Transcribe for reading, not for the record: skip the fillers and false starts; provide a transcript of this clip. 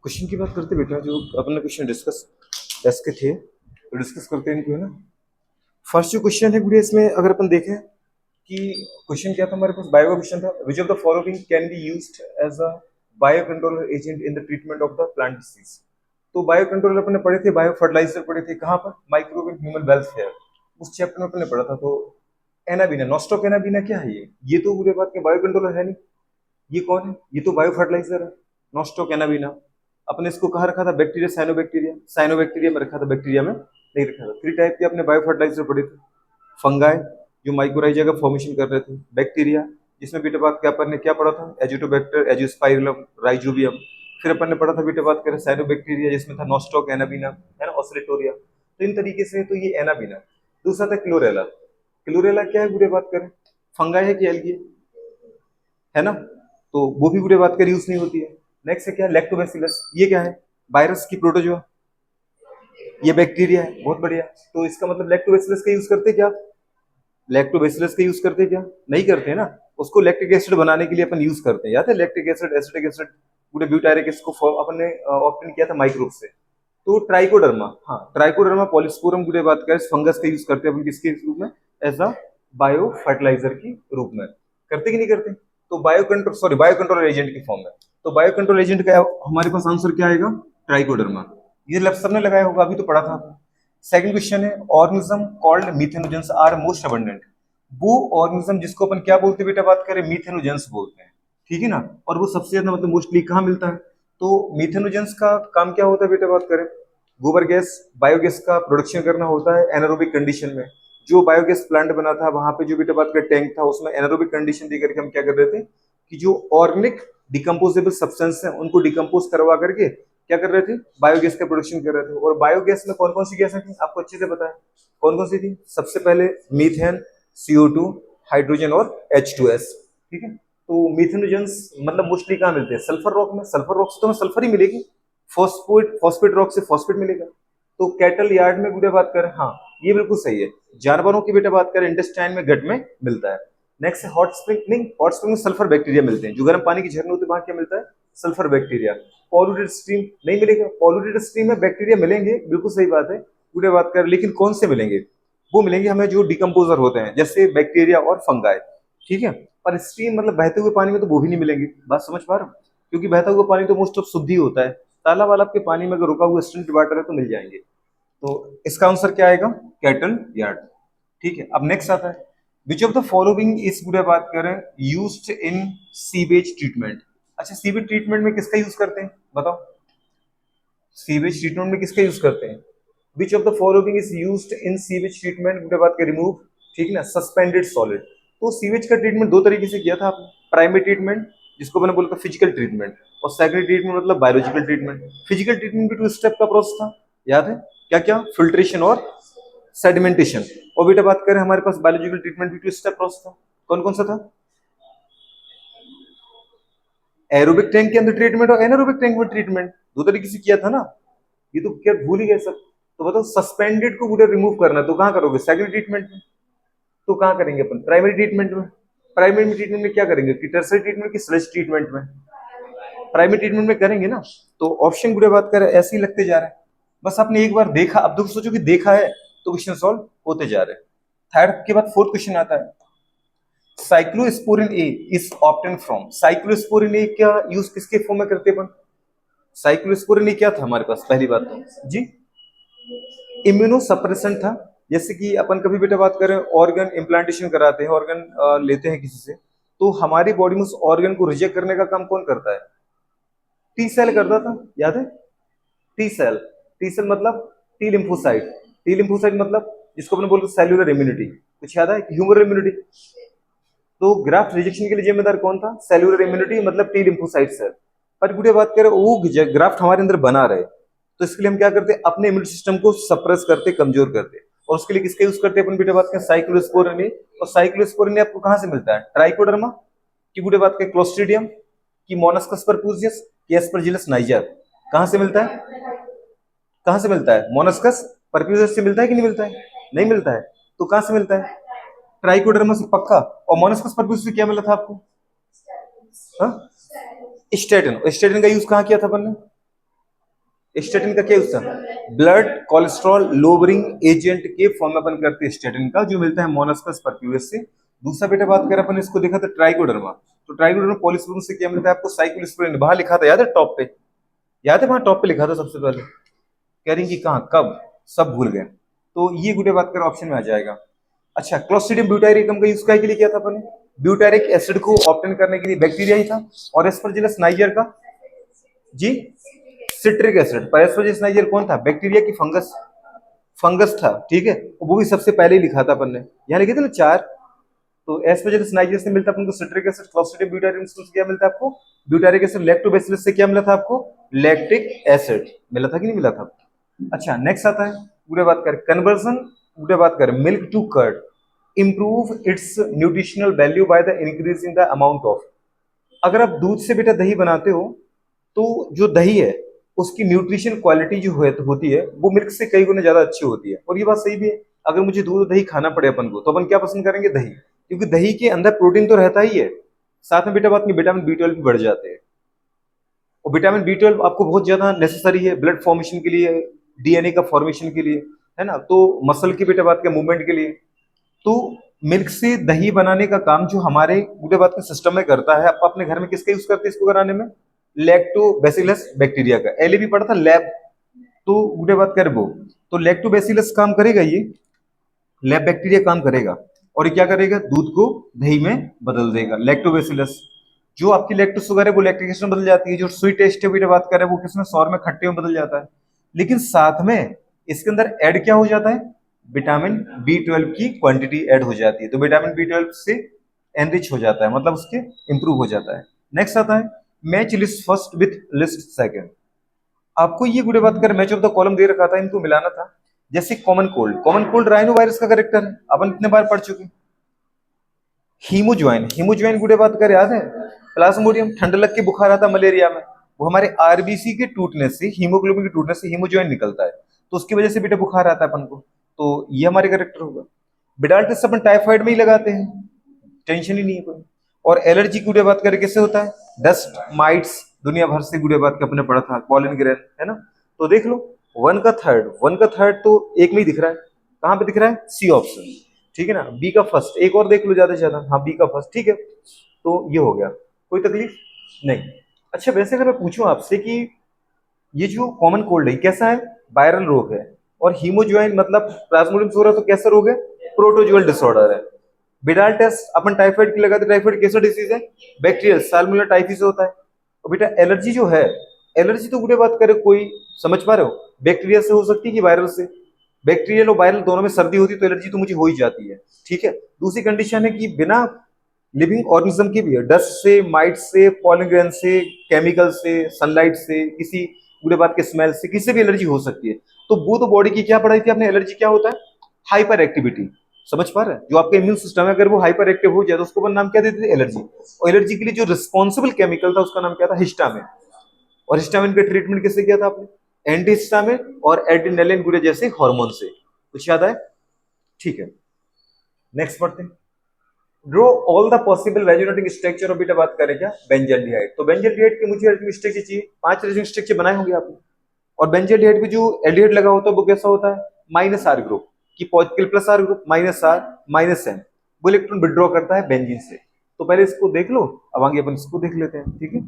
Question की बात करते बेटा, जो अपन ने क्वेश्चन डिस्कस टेस्ट के थे तो डिस्कस करते हैं इनको, है ना। फर्स्ट जो क्वेश्चन है गुड़िया, इसमें अगर अपन देखें कि क्वेश्चन क्या था हमारे पास, बायो का क्वेश्चन था। Which of the following can be used as a bio controller agent in the treatment of the plant disease. तो बायो कंट्रोलर अपन ने पढ़े थे, बायो फर्टिलाइजर पढ़े थे कहाँ पर, माइक्रोब इन ह्यूमन वेलफेयर, उस चैप्टर में अपन ने पढ़ा था। तो एनाबीना, नॉस्टॉक एनाबीना क्या है ये तो बुरे बात के बायो कंट्रोलर है नहीं। ये कौन है, ये तो बायो फर्टिलाइजर है। नॉस्टॉक एनाबीना अपने इसको कहाँ रखा था, बैक्टीरिया साइनोबैक्टीरिया, साइनोबैक्टीरिया में रखा था, बैक्टीरिया में नहीं रखा था। 3 टाइप के अपने बायो फर्टिलाइजर पड़े थे। फंगाई जो माइक्रोराइजा का फॉर्मेशन कर रहे थे, बैक्टीरिया जिसमें बीटा बात क्या अपन ने क्या पढ़ा था, एजिटोबैक्टर, एजियोस्पाइरलम, राइजोबियम। फिर अपन ने पढ़ा था बीटा बात करें साइनोबैक्टीरिया जिसमें था नॉस्टॉक एनाबीना, है ना, ऑस्लेटोरिया। तो इन तरीके से तो ये एनाबीना। दूसरा था क्लोरेला। क्लोरेला क्या है बुरे बात करें, फंगाई है कि एल्गी, है ना, तो वो भी बुरे बात कर यूज नहीं होती है। नेक्स्ट है क्या, लैक्टोबैसिलस, ये क्या है, वायरस की प्रोटोजोआ, ये बैक्टीरिया है, बहुत बढ़िया। तो इसका मतलब लैक्टोबैसिलस का यूज करते क्या, लैक्टोबैसिलस का यूज करते क्या, नहीं करते हैं ना। उसको लैक्टिक एसिड बनाने के लिए अपन यूज करते हैं, याद है, लैक्टिक एसिड, एसिटिक एसिड, पूरे ब्यूटारिक एसिड को अपन ने ऑप्टेन किया था माइक्रोब से। तो ट्राइकोडर्मा, हाँ ट्राइकोडर्मा पॉलिस्पोरम बुरे बात करें फंगस का यूज करते हैं अपन किसके रूप में, एज अ बायो फर्टिलाइजर की रूप में, करते कि नहीं करते। तो bio control, sorry, bio control agent की फॉर्म में। तो बायो कंट्रोल एजेंट का हमारे पास आंसर क्या आएगा, ट्राइकोडर्मा। ये लफ्ज सबने लगाया होगा, अभी तो पढ़ा था। सेकंड क्वेश्चन है, organism called methanogens are most abundant. वो ऑर्गेनिज्म जिसको अपन क्या बोलते हैं बेटा बात करें, मीथेनोजेंस बोलते हैं, ठीक है ना। और वो सबसे ज्यादा मतलब मोस्टली कहाँ मिलता है। तो मीथेनोजेंस का काम क्या होता है बेटा बात करें, गोबर गैस, बायोगैस का प्रोडक्शन करना होता है एनारोबिक कंडीशन में। जो बायोगैस प्लांट बना था वहां पे जो बेटा बात करें टैंक था, उसमें एनारोबिक कंडीशन दे करके हम क्या कर रहे थे कि जो ऑर्गेनिक डिकम्पोजेबल सब्सटेंस है उनको डिकम्पोज करवा करके क्या कर रहे थे, बायोगैस का प्रोडक्शन कर रहे थे। और बायोगैस में कौन कौन सी गैसें थी आपको अच्छे से पता है, कौन कौन सी थी, सबसे पहले मीथेन, CO2, हाइड्रोजन और H2S, ठीक है। तो मीथेनोजेंस मतलब मोस्टली कहाँ मिलते हैं, सल्फर रॉक में, सल्फर रॉक से तो हमें सल्फर ही मिलेगी, फॉस्फेट, फॉस्फेट रॉक से फॉस्फेट मिलेगा। तो कैटल यार्ड में बेटा बात करें, हाँ ये बिल्कुल सही है। जानवरों की बेटा बात करें इंटेस्टाइन में, गट में मिलता है। नेक्स्ट है हॉट स्प्रिंग, नहीं हॉट स्प्रिंग में सल्फर बैक्टीरिया मिलते हैं, जो गर्म पानी की झरने होते हैं वहां क्या मिलता है, सल्फर बैक्टीरिया। पॉल्यूटेड स्ट्रीम नहीं मिलेगा, पॉल्यूटेड स्ट्रीम में बैक्टीरिया मिलेंगे, बिल्कुल सही बात है, बेटा बात करें, लेकिन कौन से मिलेंगे, वो मिलेंगे हमें जो डिकम्पोजर होते हैं जैसे बैक्टीरिया और फंगाई, ठीक है। पर स्ट्रीम मतलब बहते हुए पानी में तो वो भी नहीं मिलेंगे, बात समझ पा रहे हो, क्योंकि बहता हुआ पानी तो मोस्ट ऑफ शुद्ध ही होता है। तालाब वालाब के पानी में अगर रुका हुआ स्ट्रीम वाटर है तो मिल जाएंगे। तो इसका आंसर क्या आएगा, कैटल यार्ड, ठीक है। अब नेक्स्ट आता है, विच ऑफ द फॉलोइंग इस पूरे बात करें यूज्ड इन सीवेज ट्रीटमेंट। अच्छा सीवेज ट्रीटमेंट में किसका यूज करते हैं बताओ, सीवेज ट्रीटमेंट में किसका यूज करते हैं, विच of the following is used in sewage treatment पूरे बात के रिमूव, ठीक ना, सस्पेंडेड सॉलिड। तो सीवेज का ट्रीटमेंट दो तरीके से किया था आपने, प्राइमरी ट्रीटमेंट जिसको मैंने बोला था फिजिकल ट्रीटमेंट, और सेकेंडरी ट्रीटमेंट मतलब बायोलॉजिकल ट्रीटमेंट। फिजिकल ट्रीटमेंट भी 2 स्टेप का प्रोसेस था, याद है क्या क्या, फिल्ट्रेशन और सेडिमेंटेशन। और बेटा बात करें हमारे पास बायोलॉजिकल ट्रीटमेंट भी 2 स्टेप प्रोसेस था, कौन कौन सा था, एरोबिक टैंक के अंदर ट्रीटमेंट और एनारोबिक टैंक में ट्रीटमेंट, दो तरीके से किया था ना। ये तो क्या भूल ही गए सब। तो बताओ सस्पेंडेड को पूरा रिमूव करना है तो कहां करोगे, सेकेंडरी ट्रीटमेंट में, तो कहां करेंगे अपन, प्राइमरी ट्रीटमेंट में। प्राइमरी ट्रीटमेंट में क्या करेंगे, कि टर्सरी ट्रीटमेंट की स्लज ट्रीटमेंट में, प्राइमरी ट्रीटमेंट में करेंगे ना। तो ऑप्शन बुरे बात कर ऐसे ही लगते जा रहे हैं, बस आपने एक बार देखा, अब तो सोचो कि देखा है तो क्वेश्चन सॉल्व होते जा रहे हैं। थर्ड के बाद फोर्थ क्वेश्चन आता है, cyclosporin A is obtained from, cyclosporin A क्या यूज किसके फॉर्म में करते अपन, साइक्लोस्पोरिन ए क्या था हमारे पास, पहली बात तो जी इम्यूनो सप्रेसेंट था। जैसे कि अपन कभी बेटा बात करें ऑर्गन इम्प्लांटेशन कराते हैं, ऑर्गन लेते हैं किसी से, तो हमारी बॉडी में उस ऑर्गन को रिजेक्ट करने का काम कौन करता है, टी सेल करता था, याद है, टी सेल। टी सेल मतलब टी लिम्फोसाइट, टी लिम्फोसाइट मतलब जिसको अपने बोलते सेल्यूलर इम्यूनिटी, कुछ याद है, ह्यूमरल इम्यूनिटी। तो ग्राफ्ट रिजेक्शन के लिए जिम्मेदार कौन था, सेल्यूलर इम्यूनिटी मतलब टी लिम्फोसाइट सेल। पर गुड़िया बात करें वो ग्राफ्ट हमारे अंदर बना रहे, तो इसके लिए हम क्या करते हैं, अपने इम्यून सिस्टम को सप्रेस करते, कमजोर करते, और उसके लिए किसका यूज करते हैं अपन बेटा बात करें, साइक्लोस्पोरिन। और साइक्लोस्पोरिन आपको कहां से मिलता है, ट्राइकोडर्मा की गुड़िया बात करें, क्लोस्ट्रीडियम की, मोनस्कस परपुजियस की, एस्परजिलस नाइजर, कहां से मिलता है, कहां से मिलता है, मोनस्कस परफ्यूजस से मिलता है कि नहीं मिलता है, नहीं मिलता है, तो कहां से मिलता है, ट्राइकोडर्मा से पक्का। और मोनस्कस परफ्यूजस से क्या मिला था आपको, हाँ स्टेटिन, स्टेटिन का यूज कहां किया था अपन ने, स्टेटिन का क्या यूज था? ब्लड कोलेस्ट्रॉल लोअरिंग एजेंट के फॉर्म में अपन करते हैं स्टेटिन का, जो मिलता है मोनस्कस परक्यूएस से। दूसरा बेटा बात करें अपन, इसको देखा था ट्राइकोडर्मा। तो ट्राइकोडर्मा पॉलीसल्फोन से क्या मिलता है आपको? साइक्लोस्पोरिन। वहां लिखा था, याद है टॉप पे? याद है वहां टॉप पे लिखा था सबसे पहले? कह रही कि कहाँ कब, सब भूल गए। तो ये गुडे बात कर ऑप्शन में आ जाएगा। अच्छा, क्लोस्ट्रिडियम ब्यूटाइरिकम का यूज के लिए किया था अपन ने? ब्यूटारिक एसिड को ऑब्टेन करने के लिए बैक्टीरिया ही था। और एस्परजिलस नाइजर का जी सिट्रिक एसिड। पर एस्परजिलस नाइजर कौन था? बैक्टीरिया की फंगस? फंगस था, ठीक है। वो भी सबसे पहले ही लिखा था अपन ने, यहाँ लिखे थे ना चार। तो एस्परजिलस नाइजर से मिलता है अपन को सिट्रिक एसिड। क्लोस्ट्रिडियम ब्यूटारिकम से क्या मिलता है आपको? Butyric acid. लैक्टोबैसिलस से क्या मिला था आपको? Lactic acid. मिला था कि नहीं मिला था? अच्छा, नेक्स्ट आता है, पूरे बात करें कन्वर्जन, पूरे बात करें milk to curd, improve its nutritional value by the increase in the amount of. अगर आप दूध से बेटा दही बनाते हो, तो जो दही है उसकी न्यूट्रिशन क्वालिटी जो होती है वो मिल्क से कई गुना ज्यादा अच्छी होती है। और ये बात सही भी है। अगर मुझे दूध और दही खाना पड़े अपन को, तो अपन क्या पसंद करेंगे? दही, क्योंकि दही के अंदर प्रोटीन तो रहता ही है, साथ में बेटा बात में विटामिन बी 12 भी बढ़ जाते हैं। और विटामिन बी 12 आपको बहुत ज्यादा नेसेसरी है ब्लड फॉर्मेशन के लिए, डीएनए का फॉर्मेशन के लिए, है ना। तो मसल की बेटा बात के मूवमेंट के लिए। तो मिल्क से दही बनाने का काम जो हमारे बूढ़े बात के सिस्टम में करता है, आप अपने घर में किसका यूज करते हैं इसको कराने में? लैक्टोबैसिलस बैक्टीरिया का। एल भी पढ़ा था लैब, तो बूढ़े बात कर वो। तो लैक्टोबैसिलस काम करेगा, ये लैब बैक्टीरिया काम करेगा। और ये क्या करेगा? दूध को दही में बदल देगा, लैक्टोबैसिलस। जो आपकी लैक्टोस शुगर है वो लैक्टिक एसिड में बदल जाती है। जो स्वीट टेस्ट है बेटा बात कर रहे हैं वो किसमें? सौर में, खट्टे में बदल जाता है। लेकिन साथ में इसके अंदर ऐड क्या हो जाता है? विटामिन बी 12 की क्वांटिटी ऐड हो जाती है। तो विटामिन बी 12 से एनरिच हो जाता है, मतलब उसके इंप्रूव हो जाता है। नेक्स्ट आता है match list first with list second. आपको ये गुड़े बात कर मैच ऑफ द कॉलम दे रखा था, इनको मिलाना था। जैसे common cold, common cold rhino virus का करेक्टर है, अपन इतने बार पढ़ चुके। हीमोज्वाइन, हीमोज्वाइन गुड़े बात कर याद है? प्लाज्मोडियम, ठंड लग के बुखार आता मलेरिया में, वो हमारे आरबीसी के टूटने से, हीमोग्लोबिन के टूटने से हीमोज्वाइन निकलता है, तो उसकी वजह से बेटा बुखार आता है अपन को। तो ये हमारे करेक्टर होगा। बिडाल टेस्ट अपन टाइफाइड में ही लगाते हैं, टेंशन ही नहीं है कोई। और एलर्जी की गुड़े बात करें कैसे होता है? डस्ट माइट्स, दुनिया भर से गुड़े बात के अपने पढ़ा था, पॉलन ग्रेन, है ना। तो देख लो, वन का थर्ड तो एक में ही दिख रहा है। कहाँ पे दिख रहा है? सी ऑप्शन, ठीक है ना। बी का फर्स्ट, एक और देख लो ज्यादा से ज्यादा, हाँ बी का फर्स्ट, ठीक है। तो ये हो गया, कोई तकलीफ नहीं। अच्छा, वैसे अगर मैं पूछूं आपसे कि ये जो कॉमन कोल्ड है कैसा है? वायरल रोग है। और हीमोज्वाइन मतलब प्लाज्मोडियम से हो रहा है, तो कैसा रोग है? प्रोटोजुअल डिसऑर्डर है। बिडाल टेस्ट अपन टाइफाइड की लगाते, टाइफाइड कैसा डिसीज है? बैक्टीरियल, साल्मोनेला टाइफी से होता है। और बेटा एलर्जी जो है, एलर्जी तो बुरे बात करे कोई, समझ पा रहे हो? बैक्टीरिया से हो सकती है कि वायरल से? बैक्टीरियल और वायरल दोनों में सर्दी होती है तो एलर्जी तो मुझे हो ही जाती है, ठीक है। दूसरी कंडीशन है कि बिना लिविंग ऑर्गेनिज्म की भी है, डस्ट से, माइट से, पॉलन ग्रेन से, केमिकल से, सनलाइट से, किसी बुरे बात के स्मेल से, किसी भी एलर्जी हो सकती है। तो वो तो बॉडी की क्या पढ़ाई थी आपने? एलर्जी क्या होता है? Hyper activity. समझ पा रहे हैं? जो आपका इम्यून सिस्टम है अगर वो हाइपर एक्टिव हो जाए तो उसको अपन नाम क्या देते थे? एलर्जी। और एलर्जी के लिए जो रिस्पॉन्सिबल केमिकल था उसका नाम क्या था? हिस्टामिन। और हिस्टामिन का ट्रीटमेंट किससे किया था आपने? एंटी हिस्टामिन और एड्रेनालिन गुड़े जैसे हार्मोन से। कुछ याद आए? ठीक है, नेक्स्ट पढ़ते हैं। Draw all the possible resonating structure of beta, बात करें क्या? बेंजल्डिहाइड। तो बेंजल्डिहाइड के मुझे रेजोनेटिंग स्ट्रक्चर चाहिए, 5 रेजोनेटिंग स्ट्रक्चर बनाए होंगे आपने। और बेंजल्डिहाइड पे जो एल्डिहाइड लगा होता है वो कैसा होता है? माइनस आर ग्रुप की positive plus R group, minus R minus N, वो इलेक्ट्रॉन विड्रॉ करता है बेंजीन से। तो पहले इसको देख लो, अब आगे अपन इसको देख लेते हैं, ठीक है।